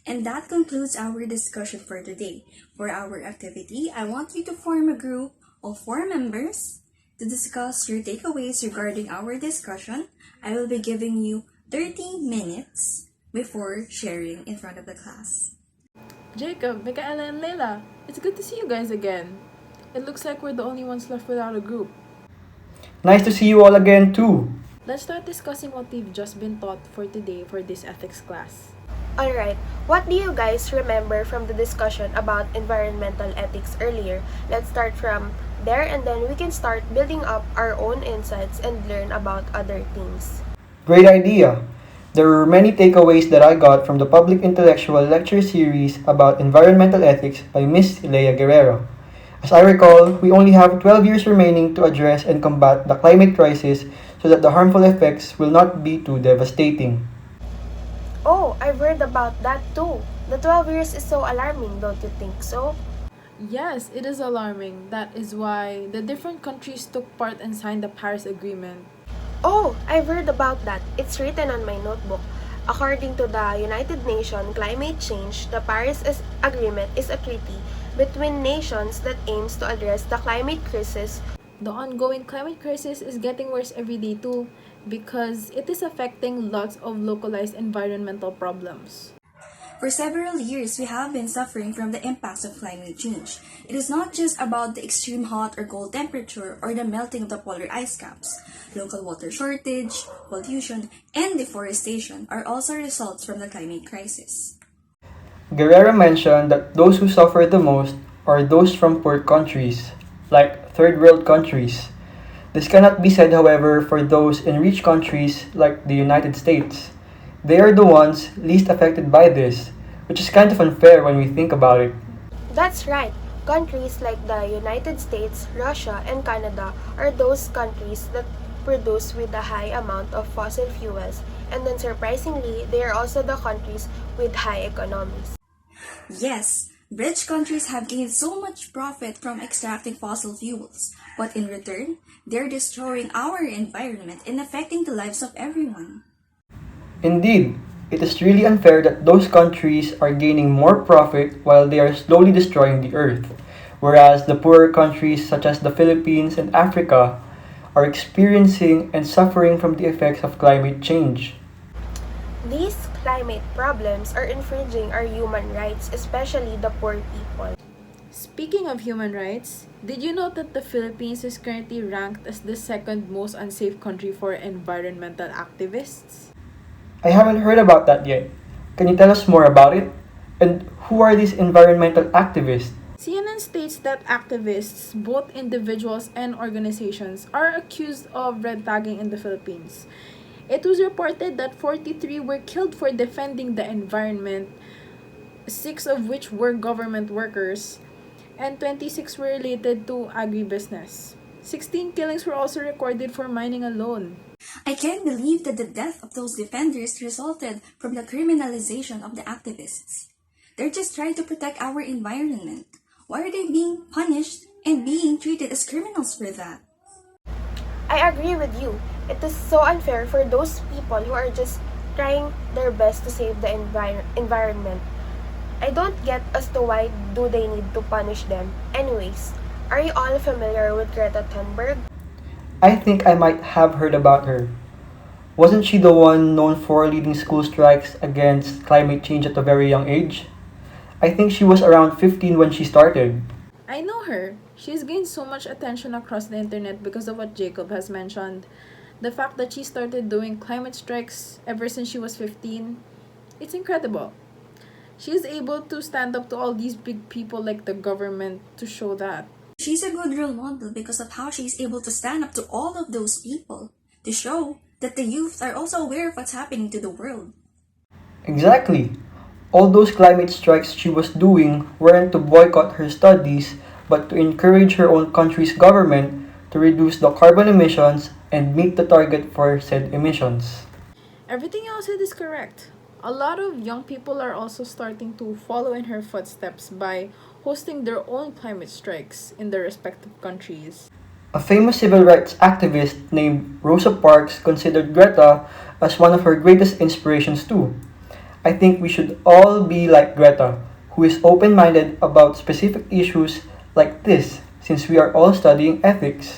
And that concludes our discussion for today. For our activity, I want you to form a group of 4 members to discuss your takeaways regarding our discussion. I will be giving you 30 minutes before sharing in front of the class. Jacob, Michaela, and Layla, it's good to see you guys again. It looks like we're the only ones left without a group. Nice to see you all again too. Let's start discussing what we've just been taught for today for this ethics class. Alright, what do you guys remember from the discussion about environmental ethics earlier? Let's start from there and then we can start building up our own insights and learn about other things. Great idea. There were many takeaways that I got from the public intellectual lecture series about environmental ethics by Miss Leia Guerrero. As I recall, we only have 12 years remaining to address and combat the climate crisis so that the harmful effects will not be too devastating. Oh, I've heard about that too. The 12 years is so alarming, don't you think so? Yes, it is alarming. That is why the different countries took part and signed the Paris Agreement. Oh, I've heard about that. It's written on my notebook. According to the United Nations Climate Change, the Agreement is a treaty between nations that aims to address the climate crisis. The ongoing climate crisis is getting worse every day too because it is affecting lots of localized environmental problems. For several years, we have been suffering from the impacts of climate change. It is not just about the extreme hot or cold temperature or the melting of the polar ice caps. Local water shortage, pollution, and deforestation are also results from the climate crisis. Guerrero mentioned that those who suffer the most are those from poor countries, like third world countries. This cannot be said, however, for those in rich countries like the United States. They are the ones least affected by this, which is kind of unfair when we think about it. That's right. Countries like the United States, Russia, and Canada are those countries that produce with a high amount of fossil fuels, and then surprisingly, they are also the countries with high economies. Yes, rich countries have gained so much profit from extracting fossil fuels, but in return, they're destroying our environment and affecting the lives of everyone. Indeed, it is really unfair that those countries are gaining more profit while they are slowly destroying the earth, whereas the poorer countries such as the Philippines and Africa are experiencing and suffering from the effects of climate change. These climate problems are infringing our human rights, especially the poor people. Speaking of human rights, did you know that the Philippines is currently ranked as the second most unsafe country for environmental activists? I haven't heard about that yet. Can you tell us more about it? And who are these environmental activists? CNN states that activists, both individuals and organizations, are accused of red tagging in the Philippines. It was reported that 43 were killed for defending the environment, 6 of which were government workers, and 26 were related to agribusiness. 16 killings were also recorded for mining alone. I can't believe that the death of those defenders resulted from the criminalization of the activists. They're just trying to protect our environment. Why are they being punished and being treated as criminals for that? I agree with you. It is so unfair for those people who are just trying their best to save the environment. I don't get as to why do they need to punish them. Anyways, are you all familiar with Greta Thunberg? I think I might have heard about her. Wasn't she the one known for leading school strikes against climate change at a very young age? I think she was around 15 when she started. I know her. She's gained so much attention across the internet because of what Jacob has mentioned. The fact that she started doing climate strikes ever since she was 15, it's incredible. She is able to stand up to all these big people like the government to show that. She's a good role model because of how she's able to stand up to all of those people, to show that the youth are also aware of what's happening to the world. Exactly. All those climate strikes she was doing weren't to boycott her studies, but to encourage her own country's government to reduce the carbon emissions and meet the target for said emissions. Everything else is correct. A lot of young people are also starting to follow in her footsteps by hosting their own climate strikes in their respective countries. A famous civil rights activist named Rosa Parks considered Greta as one of her greatest inspirations too. I think we should all be like Greta, who is open minded about specific issues like this, since we are all studying ethics.